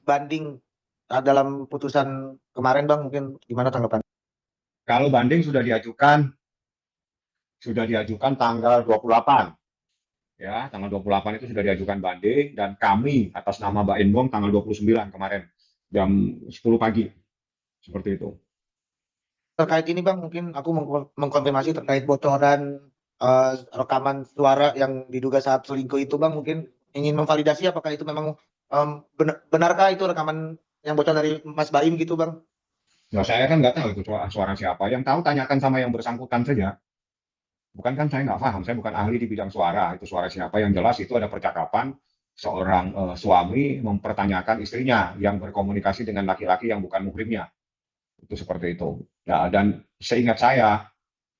banding dalam putusan kemarin Bang, mungkin gimana tanggapan? Kalau banding sudah diajukan tanggal 28. Ya, tanggal 28 itu sudah diajukan banding dan kami atas nama Mbak Enbong tanggal 29 kemarin jam 10 pagi. Seperti itu. Terkait ini Bang, mungkin aku mengkonfirmasi terkait bocoran rekaman suara yang diduga saat selingkuh itu Bang, mungkin ingin memvalidasi apakah itu memang benarkah itu rekaman yang bocor dari Mas Baim gitu Bang? Nah, saya kan nggak tahu itu suara siapa. Yang tahu tanyakan sama yang bersangkutan saja. Bukan kan saya nggak paham, saya bukan ahli di bidang suara. Itu suara siapa? Yang jelas itu ada percakapan seorang suami mempertanyakan istrinya yang berkomunikasi dengan laki-laki yang bukan muhrimnya. Itu seperti itu. Ya, dan seingat saya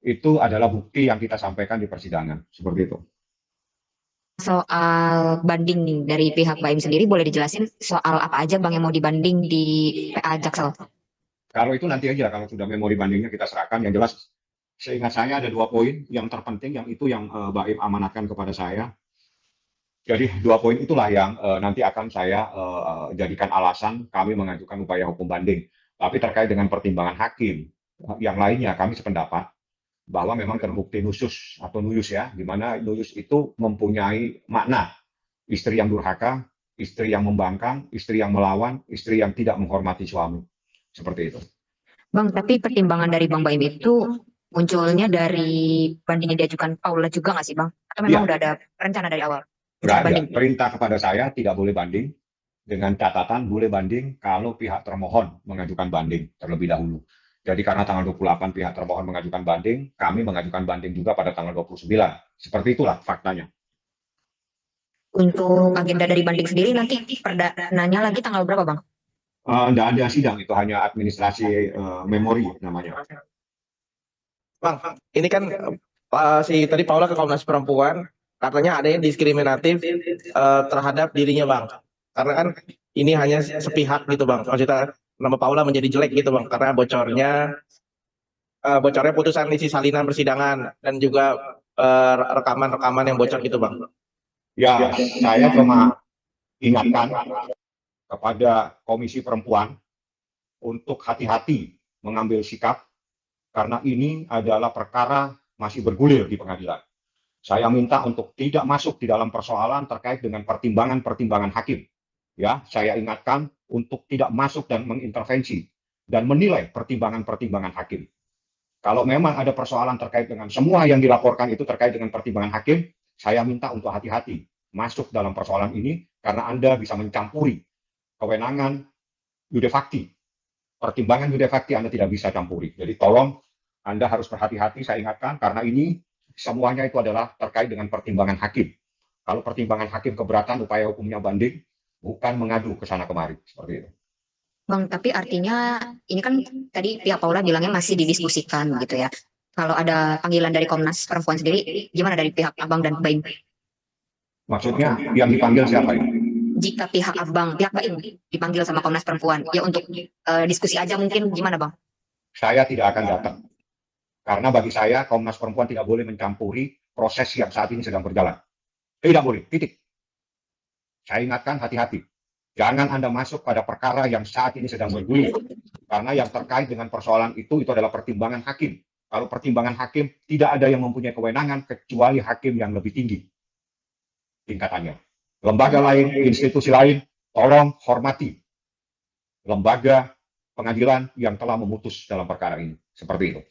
itu adalah bukti yang kita sampaikan di persidangan. Seperti itu. Soal banding nih dari pihak Baim sendiri, boleh dijelasin soal apa aja Bang yang mau dibanding di PA Jaksel? Kalau itu nanti aja, kalau sudah memori bandingnya kita serahkan. Yang jelas, seingat saya ada 2 poin yang terpenting, yang itu yang Baim amanatkan kepada saya. Jadi 2 poin itulah yang nanti akan saya jadikan alasan kami mengajukan upaya hukum banding. Tapi terkait dengan pertimbangan hakim, yang lainnya kami sependapat bahwa memang terbukti nusus atau nuyus ya, di mana nuyus itu mempunyai makna istri yang durhaka, istri yang membangkang, istri yang melawan, istri yang tidak menghormati suami. Seperti itu. Bang, tapi pertimbangan dari Bang Baim itu munculnya dari banding yang diajukan Paula juga nggak sih Bang? Atau memang Iya, udah ada rencana dari awal? nggak ada. Banding. Perintah kepada saya tidak boleh banding, dengan catatan boleh banding kalau pihak termohon mengajukan banding terlebih dahulu. Jadi karena tanggal 28 pihak termohon mengajukan banding, kami mengajukan banding juga pada tanggal 29. Seperti itulah faktanya. Untuk agenda dari banding sendiri nanti perdananya lagi tanggal berapa Bang? Nggak ada sidang, itu hanya administrasi memori namanya. Bang, ini kan si tadi Paula ke Komnas Perempuan katanya ada yang diskriminatif terhadap dirinya Bang. Karena kan ini hanya sepihak gitu Bang. Maksudnya nama Paula menjadi jelek gitu Bang karena bocornya putusan isi salinan persidangan dan juga rekaman-rekaman yang bocor gitu Bang. Ya, saya cuma ingatkan kepada Komisi Perempuan untuk hati-hati mengambil sikap karena ini adalah perkara masih bergulir di pengadilan. Saya minta untuk tidak masuk di dalam persoalan terkait dengan pertimbangan-pertimbangan hakim. Ya, saya ingatkan untuk tidak masuk dan mengintervensi dan menilai pertimbangan-pertimbangan hakim. Kalau memang ada persoalan terkait dengan semua yang dilaporkan itu terkait dengan pertimbangan hakim, saya minta untuk hati-hati masuk dalam persoalan ini karena Anda bisa mencampuri kewenangan yude facti. Pertimbangan yude facti Anda tidak bisa campuri. Jadi tolong Anda harus berhati-hati, saya ingatkan, karena ini semuanya itu adalah terkait dengan pertimbangan hakim. Kalau pertimbangan hakim keberatan, upaya hukumnya banding, bukan mengadu ke sana kemari. Seperti itu. Bang, tapi artinya ini kan tadi pihak Paula bilangnya masih didiskusikan gitu ya. Kalau ada panggilan dari Komnas Perempuan sendiri, gimana dari pihak Abang dan Baim? Maksudnya yang dipanggil siapa ini? Jika pihak pihak Baim dipanggil sama Komnas Perempuan, ya untuk diskusi aja mungkin gimana Bang? Saya tidak akan datang. Karena bagi saya, Komnas Perempuan tidak boleh mencampuri proses yang saat ini sedang berjalan. Tidak boleh, titik. Saya ingatkan hati-hati. Jangan Anda masuk pada perkara yang saat ini sedang bergulir. Karena yang terkait dengan persoalan itu adalah pertimbangan hakim. Kalau pertimbangan hakim, tidak ada yang mempunyai kewenangan kecuali hakim yang lebih tinggi tingkatannya. Lembaga lain, institusi lain, tolong hormati lembaga pengadilan yang telah memutus dalam perkara ini. Seperti itu.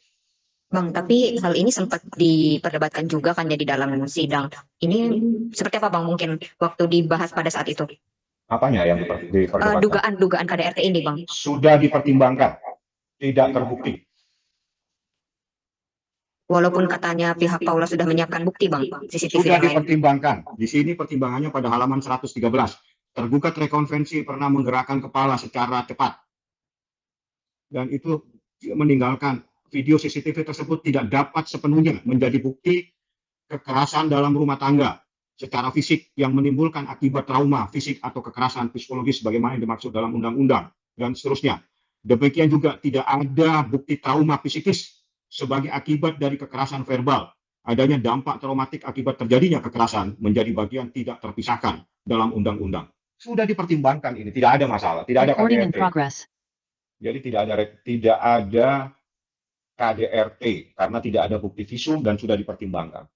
Bang, tapi hal ini sempat diperdebatkan juga kan ya di dalam sidang. Ini seperti apa Bang mungkin waktu dibahas pada saat itu? Apanya yang diperdebatkan? Dugaan KDRT ini Bang. Sudah dipertimbangkan, tidak terbukti. Walaupun katanya pihak Paula sudah menyiapkan bukti Bang, CCTV Sudah yang lain. dipertimbangkan. Di sini pertimbangannya pada halaman 113. Tergugat rekonvensi pernah menggerakkan kepala secara cepat. Dan itu meninggalkan video CCTV tersebut tidak dapat sepenuhnya menjadi bukti kekerasan dalam rumah tangga secara fisik yang menimbulkan akibat trauma fisik atau kekerasan psikologis sebagaimana yang dimaksud dalam undang-undang dan seterusnya. Demikian juga tidak ada bukti trauma psikis sebagai akibat dari kekerasan verbal. Adanya dampak traumatik akibat terjadinya kekerasan menjadi bagian tidak terpisahkan dalam undang-undang. sudah dipertimbangkan ini, tidak ada masalah, tidak ada Recording in KDRT. progress. Jadi tidak ada KDRT karena tidak ada bukti visum dan sudah dipertimbangkan.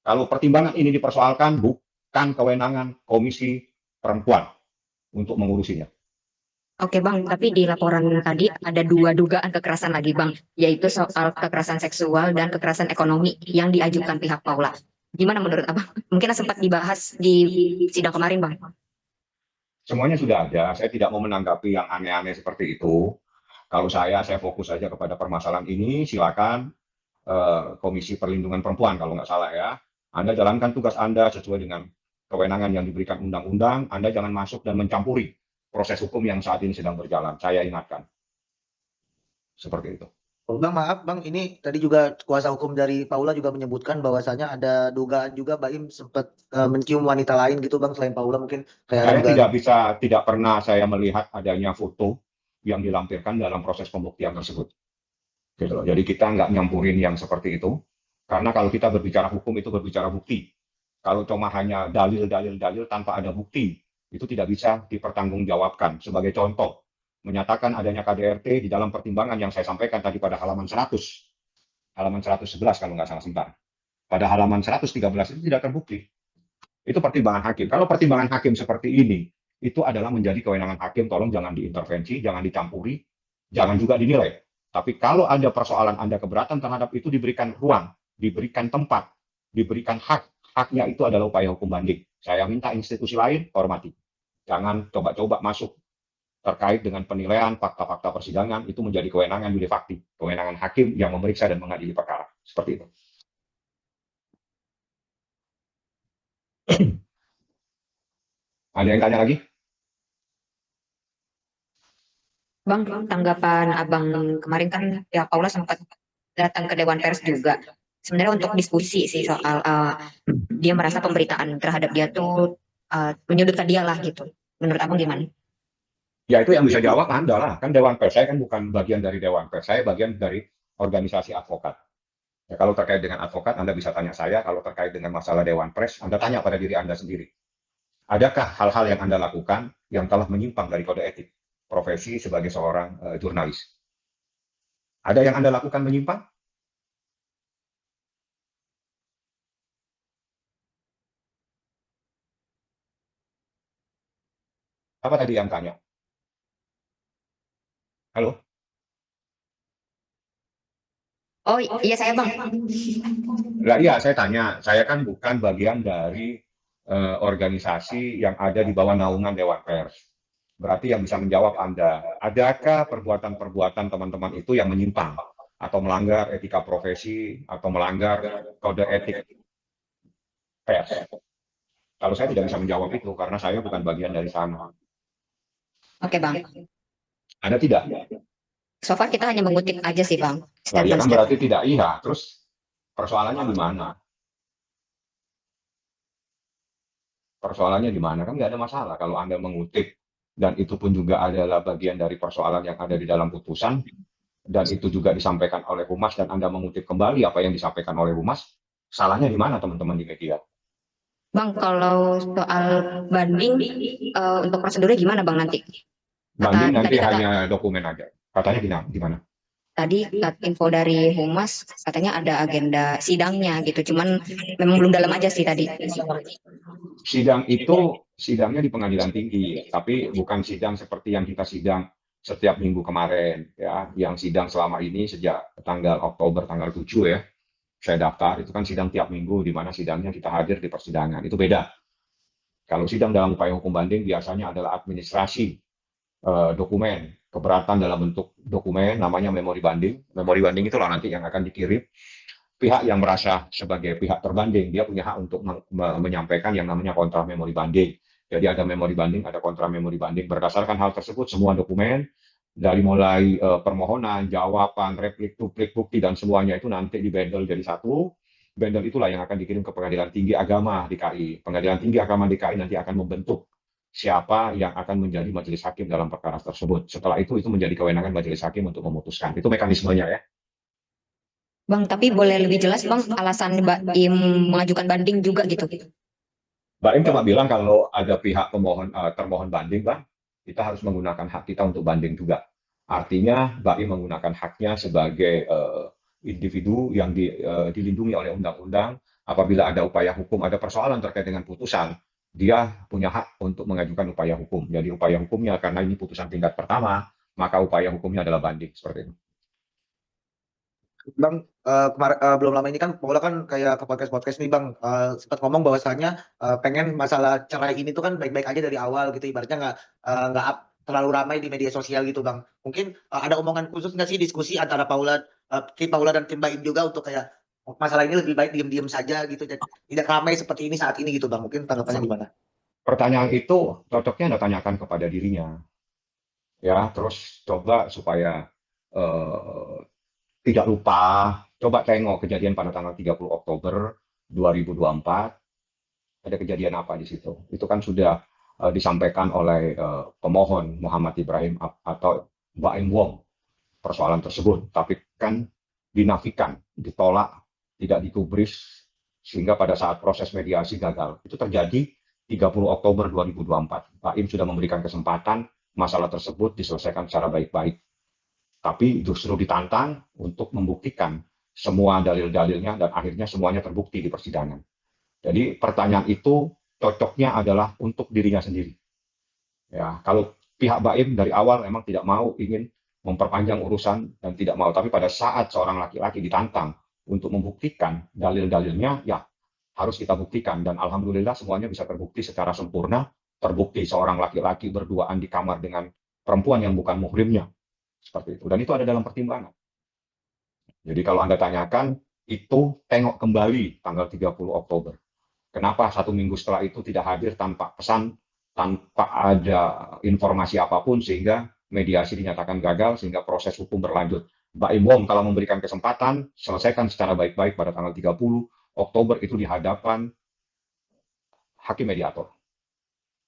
Kalau pertimbangan ini dipersoalkan, bukan kewenangan Komisi Perempuan untuk mengurusinya. Oke Bang, tapi di laporan tadi ada 2 dugaan kekerasan lagi Bang, yaitu soal kekerasan seksual dan kekerasan ekonomi yang diajukan pihak Paula. Gimana menurut Abang? Mungkin sempat dibahas di sidang kemarin Bang. Semuanya sudah ada, saya tidak mau menanggapi yang aneh-aneh seperti itu. Kalau saya fokus saja kepada permasalahan ini, silakan Komisi Perlindungan Perempuan kalau nggak salah ya. Anda jalankan tugas Anda sesuai dengan kewenangan yang diberikan undang-undang, Anda jangan masuk dan mencampuri proses hukum yang saat ini sedang berjalan. Saya ingatkan. Seperti itu. Bang, maaf Bang, ini tadi juga kuasa hukum dari Paula juga menyebutkan bahwasanya ada dugaan juga Baim sempat mencium wanita lain gitu Bang, selain Paula mungkin kayak ada dugaan. Tidak pernah saya melihat adanya foto yang dilampirkan dalam proses pembuktian tersebut. Gitu loh. Jadi kita nggak nyampurin yang seperti itu, karena kalau kita berbicara hukum itu berbicara bukti. Kalau cuma hanya dalil tanpa ada bukti, itu tidak bisa dipertanggungjawabkan. Sebagai contoh, menyatakan adanya KDRT di dalam pertimbangan yang saya sampaikan tadi pada halaman 100, halaman 111 kalau nggak salah sebentar. Pada halaman 113 itu tidak terbukti. Itu pertimbangan hakim. Kalau pertimbangan hakim seperti ini, itu adalah menjadi kewenangan hakim, tolong jangan diintervensi, jangan dicampuri, jangan juga dinilai. Tapi kalau ada persoalan Anda keberatan terhadap itu, diberikan ruang, diberikan tempat, diberikan hak. Haknya itu adalah upaya hukum banding. Saya minta institusi lain hormati. Jangan coba-coba masuk terkait dengan penilaian fakta-fakta persidangan, itu menjadi kewenangan judi fakti, kewenangan hakim yang memeriksa dan mengadili perkara. Seperti itu. Ada yang tanya lagi? Bang, tanggapan Abang kemarin kan pihak Paula sempat datang ke Dewan Pers juga. Sebenarnya untuk diskusi sih soal dia merasa pemberitaan terhadap dia tuh menyudutkan dia lah gitu. Menurut Abang gimana? Ya itu yang bisa jawab Anda lah. Kan Dewan Pers, saya kan bukan bagian dari Dewan Pers, saya bagian dari organisasi advokat. Ya, kalau terkait dengan advokat, Anda bisa tanya saya. Kalau terkait dengan masalah Dewan Pers, Anda tanya pada diri Anda sendiri. Adakah hal-hal yang Anda lakukan yang telah menyimpang dari kode etik profesi sebagai seorang jurnalis? Ada yang Anda lakukan menyimpang? Apa tadi yang tanya? Halo? Oh iya saya Bang. Lah iya, saya tanya. Saya kan bukan bagian dari organisasi yang ada di bawah naungan Dewan Pers. Berarti yang bisa menjawab Anda, adakah perbuatan-perbuatan teman-teman itu yang menyimpang atau melanggar etika profesi atau melanggar kode etik pers? Kalau saya tidak bisa menjawab itu karena saya bukan bagian dari sana. Oke Bang. Anda tidak? So far kita hanya mengutip aja sih Bang. Nah, ya kan berarti tidak. Iya, terus persoalannya di mana? Persoalannya di mana? Kan nggak ada masalah kalau Anda mengutip, dan itu pun juga adalah bagian dari persoalan yang ada di dalam putusan, dan itu juga disampaikan oleh Humas, dan Anda mengutip kembali apa yang disampaikan oleh Humas, salahnya di mana teman-teman di media? Bang, kalau soal banding, untuk prosedurnya gimana Bang nanti? Banding nanti hanya dokumen aja. Katanya gimana? Tadi info dari Humas katanya ada agenda sidangnya gitu, cuman memang belum dalam aja sih tadi. Sidang itu sidangnya di pengadilan tinggi, tapi bukan sidang seperti yang kita sidang setiap minggu kemarin ya. Yang sidang selama ini sejak tanggal Oktober tanggal 7 ya. Saya daftar, itu kan sidang tiap minggu di mana sidangnya kita hadir di persidangan. Itu beda. Kalau sidang dalam upaya hukum banding biasanya adalah administrasi dokumen, keberatan dalam bentuk dokumen, namanya memori banding. Memori banding itulah nanti yang akan dikirim. Pihak yang merasa sebagai pihak terbanding, dia punya hak untuk menyampaikan yang namanya kontra memori banding. Jadi ada memori banding, ada kontra memori banding. Berdasarkan hal tersebut, semua dokumen, dari mulai permohonan, jawaban, replik, duplik, bukti, dan semuanya itu nanti dibandel jadi satu. Bandel itulah yang akan dikirim ke Pengadilan Tinggi Agama DKI. Pengadilan Tinggi Agama DKI nanti akan membentuk siapa yang akan menjadi majelis hakim dalam perkara tersebut. Setelah itu menjadi kewenangan majelis hakim untuk memutuskan. Itu mekanismenya ya. Bang, tapi boleh lebih jelas Bang alasan Baim mengajukan banding juga gitu? Mbak Im cuma bilang kalau ada pihak pemohon termohon banding, Bang, kita harus menggunakan hak kita untuk banding juga. Artinya Mbak Im menggunakan haknya sebagai individu yang dilindungi oleh undang-undang. Apabila ada upaya hukum, ada persoalan terkait dengan putusan, dia punya hak untuk mengajukan upaya hukum. Jadi upaya hukumnya karena ini putusan tingkat pertama, maka upaya hukumnya adalah banding seperti itu. Bang, belum lama ini kan Paula kan kayak ke podcast-podcast nih Bang, sempat ngomong bahwasanya pengen masalah cerai ini tuh kan baik-baik aja dari awal gitu, ibaratnya terlalu ramai di media sosial gitu Bang. Mungkin ada omongan khusus nggak sih diskusi antara tim Paula dan tim Mbak Im juga untuk kayak masalah ini lebih baik diem-diem saja gitu, dan tidak ramai seperti ini saat ini gitu Bang. Mungkin tanggapannya gimana? Pertanyaan itu cocoknya Anda tanyakan kepada dirinya, ya. Terus coba supaya eh, tidak lupa, coba tengok kejadian pada tanggal 30 Oktober 2024, ada kejadian apa di situ. Itu kan sudah disampaikan oleh pemohon Muhammad Ibrahim atau Mbak Im Wong persoalan tersebut, tapi kan dinafikan, ditolak, tidak digubris, sehingga pada saat proses mediasi gagal. Itu terjadi 30 Oktober 2024. Mbak Im sudah memberikan kesempatan masalah tersebut diselesaikan secara baik-baik, tapi justru ditantang untuk membuktikan semua dalil-dalilnya dan akhirnya semuanya terbukti di persidangan. Jadi pertanyaan itu cocoknya adalah untuk dirinya sendiri. Ya, kalau pihak Baim dari awal memang tidak mau ingin memperpanjang urusan dan tidak mau, tapi pada saat seorang laki-laki ditantang untuk membuktikan dalil-dalilnya, ya harus kita buktikan dan alhamdulillah semuanya bisa terbukti secara sempurna, terbukti seorang laki-laki berduaan di kamar dengan perempuan yang bukan muhrimnya seperti itu, dan itu ada dalam pertimbangan. Jadi kalau Anda tanyakan, itu tengok kembali tanggal 30 Oktober. Kenapa 1 minggu setelah itu tidak hadir tanpa pesan, tanpa ada informasi apapun, sehingga mediasi dinyatakan gagal, sehingga proses hukum berlanjut. Mbak Im Wong kalau memberikan kesempatan, selesaikan secara baik-baik pada tanggal 30 Oktober itu di hadapan hakim mediator.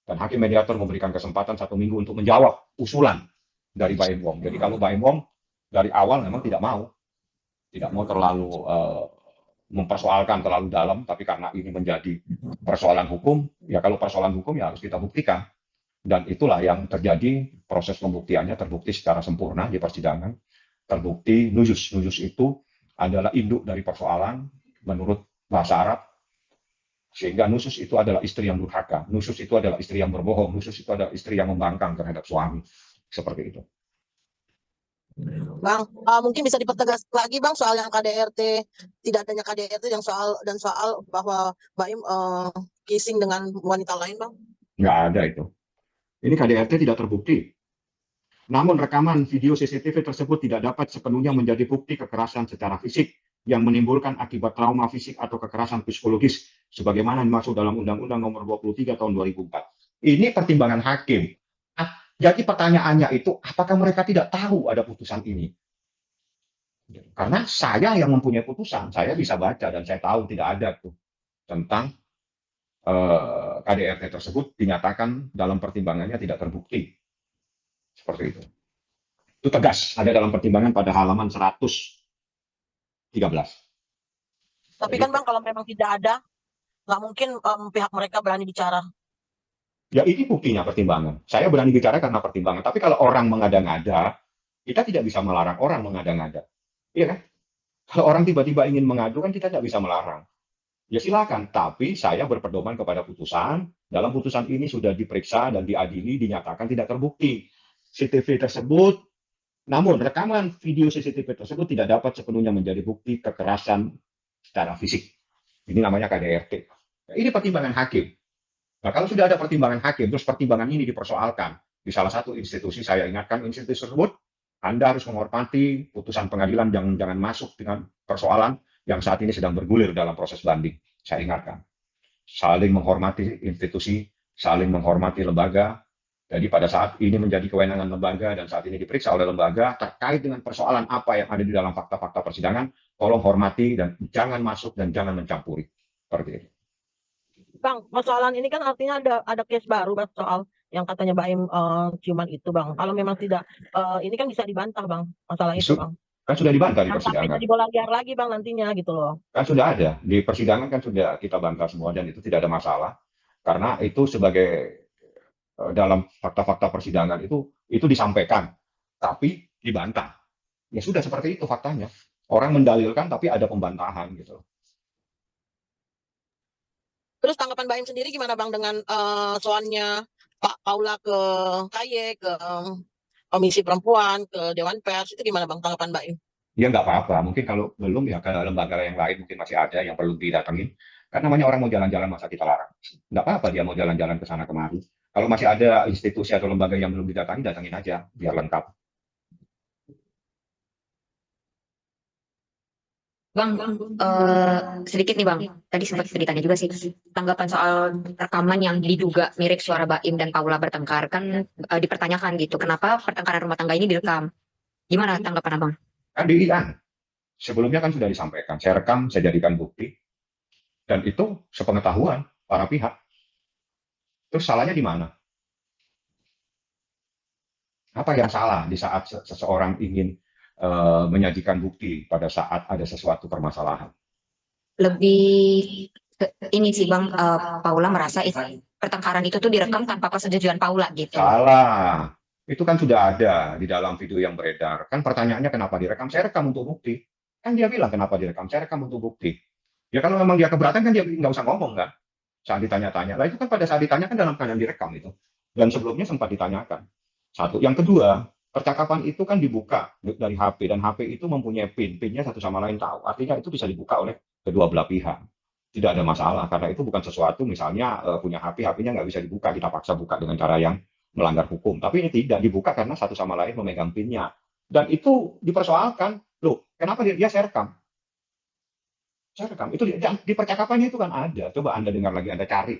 Dan hakim mediator memberikan kesempatan 1 minggu untuk menjawab usulan dari Mbak Im Wong. Jadi kalau Mbak Im Wong dari awal memang tidak mau terlalu mempersoalkan terlalu dalam, tapi karena ini menjadi persoalan hukum, ya kalau persoalan hukum ya harus kita buktikan. Dan itulah yang terjadi, proses pembuktiannya terbukti secara sempurna di persidangan, terbukti nusus. Nusus itu adalah induk dari persoalan menurut bahasa Arab, sehingga nusus itu adalah istri yang durhaka, nusus itu adalah istri yang berbohong, nusus itu adalah istri yang membangkang terhadap suami, seperti itu. Bang, mungkin bisa dipertegas lagi Bang soal yang KDRT, tidak adanya KDRT yang soal bahwa Mbak Im kissing dengan wanita lain Bang. Nggak ada itu. Ini KDRT tidak terbukti. Namun rekaman video CCTV tersebut tidak dapat sepenuhnya menjadi bukti kekerasan secara fisik yang menimbulkan akibat trauma fisik atau kekerasan psikologis sebagaimana dimaksud dalam Undang-Undang Nomor 23 Tahun 2004. Ini pertimbangan hakim. Jadi pertanyaannya itu, apakah mereka tidak tahu ada putusan ini? Karena saya yang mempunyai putusan, saya bisa baca dan saya tahu tidak ada tuh tentang KDRT tersebut dinyatakan dalam pertimbangannya tidak terbukti. Seperti itu. Itu tegas, ada dalam pertimbangan pada halaman 113. Tapi kan Bang, kalau memang tidak ada, nggak mungkin pihak mereka berani bicara. Ya ini buktinya pertimbangan. Saya berani bicara karena pertimbangan. Tapi kalau orang mengada-ngada, kita tidak bisa melarang orang mengada-ngada. Iya kan? Kalau orang tiba-tiba ingin mengadu kan kita tidak bisa melarang. Ya silakan. Tapi saya berpedoman kepada putusan. Dalam putusan ini sudah diperiksa dan diadili, dinyatakan tidak terbukti. CCTV tersebut, namun rekaman video CCTV tersebut tidak dapat sepenuhnya menjadi bukti kekerasan secara fisik. Ini namanya KDRT. Ini pertimbangan hakim. Nah, kalau sudah ada pertimbangan hakim, terus pertimbangan ini dipersoalkan di salah satu institusi, saya ingatkan institusi tersebut, Anda harus menghormati putusan pengadilan, jangan masuk dengan persoalan yang saat ini sedang bergulir dalam proses banding. Saya ingatkan, saling menghormati institusi, saling menghormati lembaga. Jadi pada saat ini menjadi kewenangan lembaga dan saat ini diperiksa oleh lembaga terkait dengan persoalan apa yang ada di dalam fakta-fakta persidangan, tolong hormati dan jangan masuk dan jangan mencampuri. Seperti itu. Bang, persoalan ini kan artinya ada case baru Bang, soal yang katanya Mbak Im ciuman itu Bang. Kalau memang tidak, ini kan bisa dibantah Bang, masalah itu Bang. Kan sudah dibantah di Sampai persidangan. jadi bola liar lagi Bang nantinya gitu loh. Kan sudah ada di persidangan, kan sudah kita bantah semua dan itu tidak ada masalah. Karena itu sebagai dalam fakta-fakta persidangan itu disampaikan, tapi dibantah. Ya sudah seperti itu faktanya. Orang mendalilkan tapi ada pembantahan gitu. Terus tanggapan Baim sendiri gimana Bang dengan soalnya Pak Paula ke KY, ke Komisi Perempuan, ke Dewan Pers, itu gimana Bang tanggapan Baim? Ya nggak apa-apa. Mungkin kalau belum ya ke lembaga yang lain mungkin masih ada yang perlu didatengin. Kan namanya orang mau jalan-jalan masa kita larang. Nggak apa-apa dia mau jalan-jalan ke sana kemari. Kalau masih ada institusi atau lembaga yang belum didatangi, datangin aja biar lengkap. Bang, sedikit nih Bang, tadi sempat ditanya juga sih, tanggapan soal rekaman yang diduga mirip suara Baim dan Paula bertengkar, kan dipertanyakan gitu, kenapa pertengkaran rumah tangga ini direkam? Gimana tanggapan Abang? Kan dilihat. Sebelumnya kan sudah disampaikan. Saya rekam, saya jadikan bukti. Dan itu sepengetahuan para pihak. Terus salahnya di mana? Apa yang salah di saat seseorang ingin menyajikan bukti pada saat ada sesuatu permasalahan? Lebih ini sih Bang, Paula merasa pertengkaran itu tuh direkam tanpa persetujuan Paula gitu. Salah. Itu kan sudah ada di dalam video yang beredar. Kan pertanyaannya kenapa direkam? Saya rekam untuk bukti. Kan dia bilang kenapa direkam? Saya rekam untuk bukti. Ya kalau memang dia keberatan kan dia nggak usah ngomong kan? Saat ditanya-tanya. Lah itu kan pada saat ditanya kan dalam keadaan direkam itu. Dan sebelumnya sempat ditanyakan. Satu. Yang kedua, percakapan itu kan dibuka dari HP. Dan HP itu mempunyai PIN. PIN-nya satu sama lain tahu. Artinya itu bisa dibuka oleh kedua belah pihak. Tidak ada masalah. Karena itu bukan sesuatu misalnya punya HP, HP-nya nggak bisa dibuka. Kita paksa buka dengan cara yang melanggar hukum. Tapi ini tidak dibuka karena satu sama lain memegang PIN-nya. Dan itu dipersoalkan. Loh, kenapa dia saya rekam? Saya rekam. Itu di percakapannya itu kan ada. Coba Anda dengar lagi, Anda cari.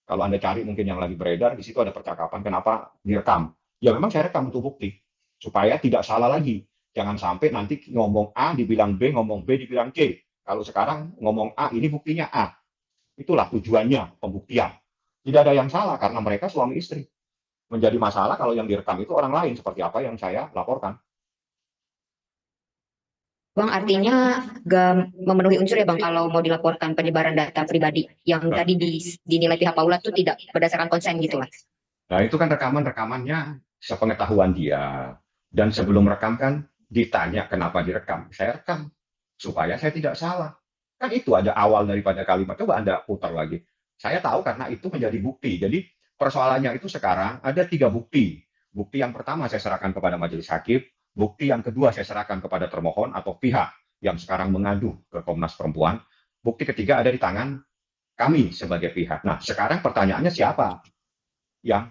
Kalau Anda cari mungkin yang lagi beredar, di situ ada percakapan kenapa direkam. Ya memang saya rekam untuk bukti. Supaya tidak salah lagi. Jangan sampai nanti ngomong A dibilang B, ngomong B dibilang C. Kalau sekarang ngomong A, ini buktinya A. Itulah tujuannya, pembuktian. Tidak ada yang salah karena mereka suami istri. Menjadi masalah kalau yang direkam itu orang lain, seperti apa yang saya laporkan. Bang, artinya gak memenuhi unsur ya Bang kalau mau dilaporkan penyebaran data pribadi yang Nah. tadi dinilai pihak Paula itu tidak berdasarkan konsen gitu Mas. Nah, itu kan rekaman-rekamannya sepengetahuan dia. Dan sebelum rekam kan ditanya kenapa direkam. Saya rekam supaya saya tidak salah. Kan itu ada awal daripada kalimat. Coba Anda putar lagi. Saya tahu karena itu menjadi bukti. Jadi persoalannya itu sekarang ada 3 bukti. Bukti yang pertama saya serahkan kepada majelis hakim. Bukti yang kedua saya serahkan kepada termohon atau pihak yang sekarang mengadu ke Komnas Perempuan. Bukti ketiga ada di tangan kami sebagai pihak. Nah, sekarang pertanyaannya siapa yang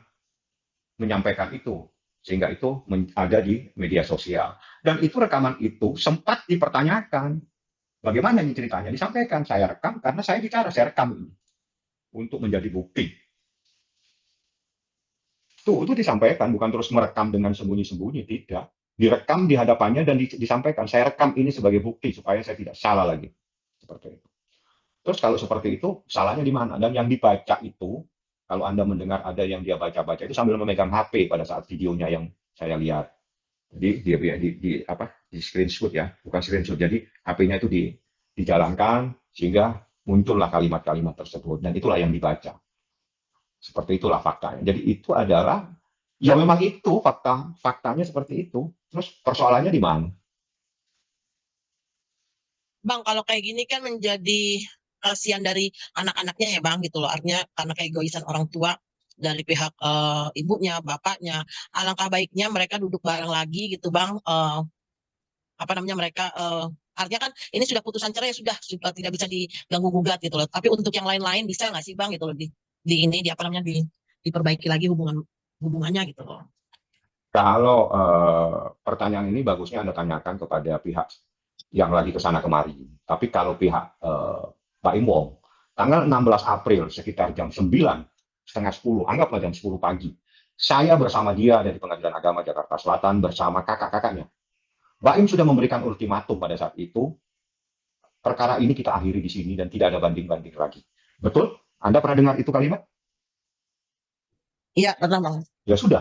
menyampaikan itu? Sehingga itu ada di media sosial. Dan itu rekaman itu sempat dipertanyakan. Bagaimana ini ceritanya? Disampaikan, saya rekam karena saya bicara, saya rekam ini. Untuk menjadi bukti. Itu disampaikan, bukan terus merekam dengan sembunyi-sembunyi, tidak. Direkam di hadapannya dan disampaikan, saya rekam ini sebagai bukti supaya saya tidak salah lagi. Seperti itu. Terus kalau seperti itu, salahnya di mana? Dan yang dibaca itu, kalau Anda mendengar ada yang dia baca-baca itu sambil memegang HP pada saat videonya yang saya lihat. Jadi dia di screenshot ya, bukan screenshot. Jadi HP-nya itu dijalankan sehingga muncullah kalimat-kalimat tersebut dan itulah yang dibaca. Seperti itulah faktanya. Jadi itu adalah ya memang itu faktanya seperti itu. Terus persoalannya di mana? Bang, kalau kayak gini kan menjadi kasihan dari anak-anaknya ya Bang gitu loh. Artinya karena keegoisan orang tua dari pihak ibunya, bapaknya. Alangkah baiknya mereka duduk bareng lagi gitu Bang. Apa namanya mereka artinya kan ini sudah putusan cerai sudah tidak bisa diganggu gugat gitu loh. Tapi untuk yang lain-lain bisa nggak sih Bang gitu loh di ini di apa namanya diperbaiki lagi hubungannya gitu loh. Kalau pertanyaan ini bagusnya Anda tanyakan kepada pihak yang lagi ke sana kemari. Tapi kalau pihak Pak Imwong, tanggal 16 April sekitar jam 9, setengah 10, anggaplah jam 10 pagi, saya bersama dia dari Pengadilan Agama Jakarta Selatan bersama kakak-kakaknya. Baim sudah memberikan ultimatum pada saat itu, perkara ini kita akhiri di sini dan tidak ada banding-banding lagi. Betul? Anda pernah dengar itu kalimat? Iya, pernah Bang. Ya sudah.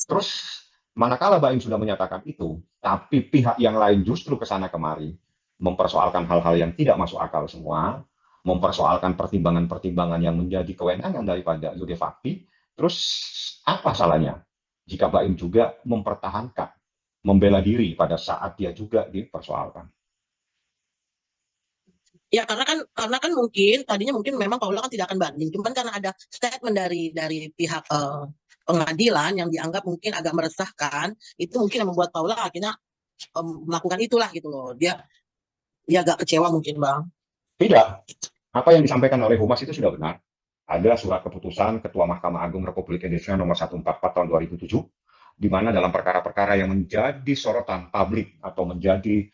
Terus manakala Baim sudah menyatakan itu, tapi pihak yang lain justru ke sana kemari mempersoalkan hal-hal yang tidak masuk akal semua, mempersoalkan pertimbangan-pertimbangan yang menjadi kewenangan daripada Yude Fakti, terus apa salahnya jika Baim juga mempertahankan, membela diri pada saat dia juga dipersoalkan? Ya karena kan mungkin tadinya mungkin memang Paula kan tidak akan banding, cuman karena ada statement dari pihak pengadilan yang dianggap mungkin agak meresahkan, itu mungkin yang membuat Paula akhirnya melakukan itulah gitu loh. Dia agak kecewa mungkin Bang. Tidak. Apa yang disampaikan oleh Humas itu sudah benar. Ada surat keputusan Ketua Mahkamah Agung Republik Indonesia nomor 144 tahun 2007, di mana dalam perkara-perkara yang menjadi sorotan publik atau menjadi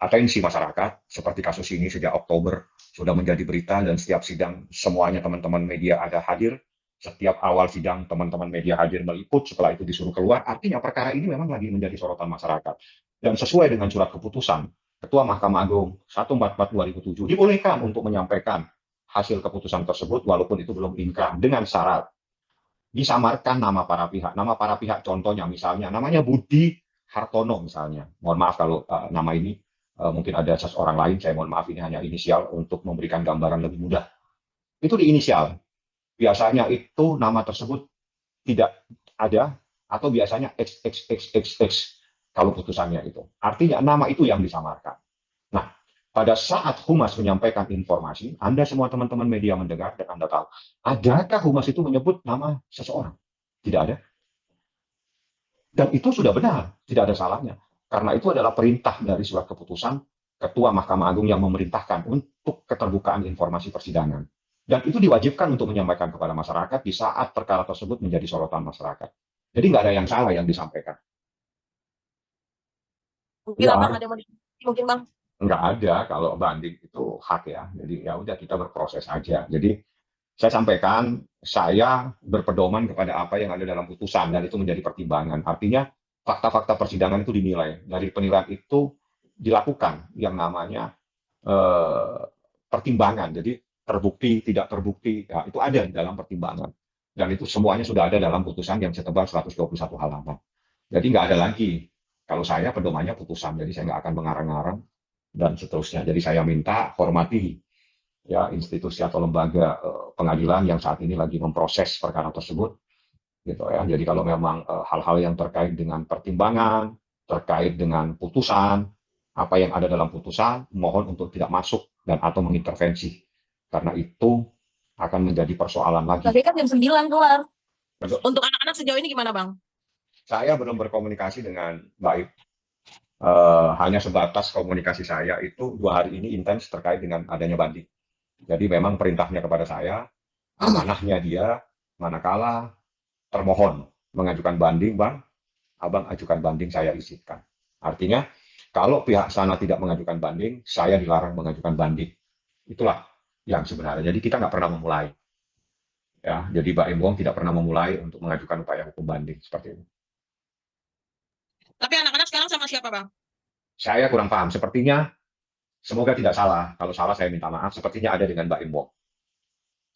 atensi masyarakat, seperti kasus ini sejak Oktober sudah menjadi berita dan setiap sidang semuanya teman-teman media ada hadir, setiap awal sidang teman-teman media hadir meliput, setelah itu disuruh keluar, artinya perkara ini memang lagi menjadi sorotan masyarakat. Dan sesuai dengan surat keputusan Ketua Mahkamah Agung 144/2007 dibolehkan untuk menyampaikan hasil keputusan tersebut walaupun itu belum inkrah dengan syarat disamarkan nama para pihak. Nama para pihak contohnya misalnya namanya Budi Hartono misalnya. Mohon maaf kalau nama ini mungkin ada seseorang lain, saya mohon maaf ini hanya inisial untuk memberikan gambaran lebih mudah. Itu di inisial. Biasanya itu nama tersebut tidak ada atau biasanya XXXXX kalau putusannya itu. Artinya nama itu yang disamarkan. Nah, pada saat Humas menyampaikan informasi, Anda semua teman-teman media mendengar dan Anda tahu, adakah Humas itu menyebut nama seseorang? Tidak ada. Dan itu sudah benar, tidak ada salahnya. Karena itu adalah perintah dari surat keputusan Ketua Mahkamah Agung yang memerintahkan untuk keterbukaan informasi persidangan. Dan itu diwajibkan untuk menyampaikan kepada masyarakat di saat perkara tersebut menjadi sorotan masyarakat. Jadi nggak ada yang salah yang disampaikan. Mungkin Ya, Abang ada yang mau mungkin Bang. nggak ada, kalau banding itu hak ya. Jadi ya udah kita berproses aja. Jadi saya sampaikan, saya berpedoman kepada apa yang ada dalam putusan dan itu menjadi pertimbangan. Artinya fakta-fakta persidangan itu dinilai. Dari penilaian itu dilakukan yang namanya pertimbangan. Jadi terbukti, tidak terbukti, ya, itu ada di dalam pertimbangan. Dan itu semuanya sudah ada dalam putusan yang setebal 121 halaman. Jadi nggak ada lagi. Kalau saya pedomannya putusan, jadi saya nggak akan mengarang-arang dan seterusnya. Jadi saya minta hormati ya institusi atau lembaga pengadilan yang saat ini lagi memproses perkara tersebut, gitu ya. Jadi kalau memang hal-hal yang terkait dengan pertimbangan, terkait dengan putusan, apa yang ada dalam putusan, mohon untuk tidak masuk dan atau mengintervensi, karena itu akan menjadi persoalan lagi. Tapi kan jam 9 kelar. Untuk anak-anak sejauh ini gimana Bang? Saya belum berkomunikasi dengan baik. Hanya sebatas komunikasi saya itu 2 hari ini intens terkait dengan adanya banding. Jadi memang perintahnya kepada saya, amanahnya dia, manakala termohon mengajukan banding, Bang, Abang ajukan banding, saya izinkan. Artinya, kalau pihak sana tidak mengajukan banding, saya dilarang mengajukan banding. Itulah yang sebenarnya. Jadi kita nggak pernah memulai. Ya, jadi Baim Wong tidak pernah memulai untuk mengajukan upaya hukum banding seperti itu. Tapi anak-anak sekarang sama siapa Bang? Saya kurang paham. Sepertinya, semoga tidak salah. Kalau salah saya minta maaf. Sepertinya ada dengan Baim Wong.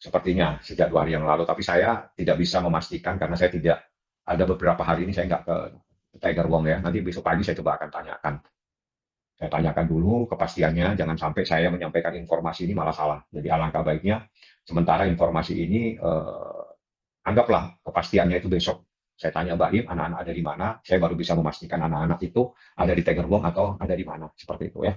Sepertinya sejak 2 hari yang lalu. Tapi saya tidak bisa memastikan karena saya tidak ada beberapa hari ini saya nggak ke Tiger Wong ya. Nanti besok pagi saya coba akan tanyakan. Saya tanyakan dulu kepastiannya. Jangan sampai saya menyampaikan informasi ini malah salah. Jadi alangkah baiknya sementara informasi ini anggaplah kepastiannya itu besok. Saya tanya Mbak Im, anak-anak ada di mana? Saya baru bisa memastikan anak-anak itu ada di Tiger Wong atau ada di mana. Seperti itu ya.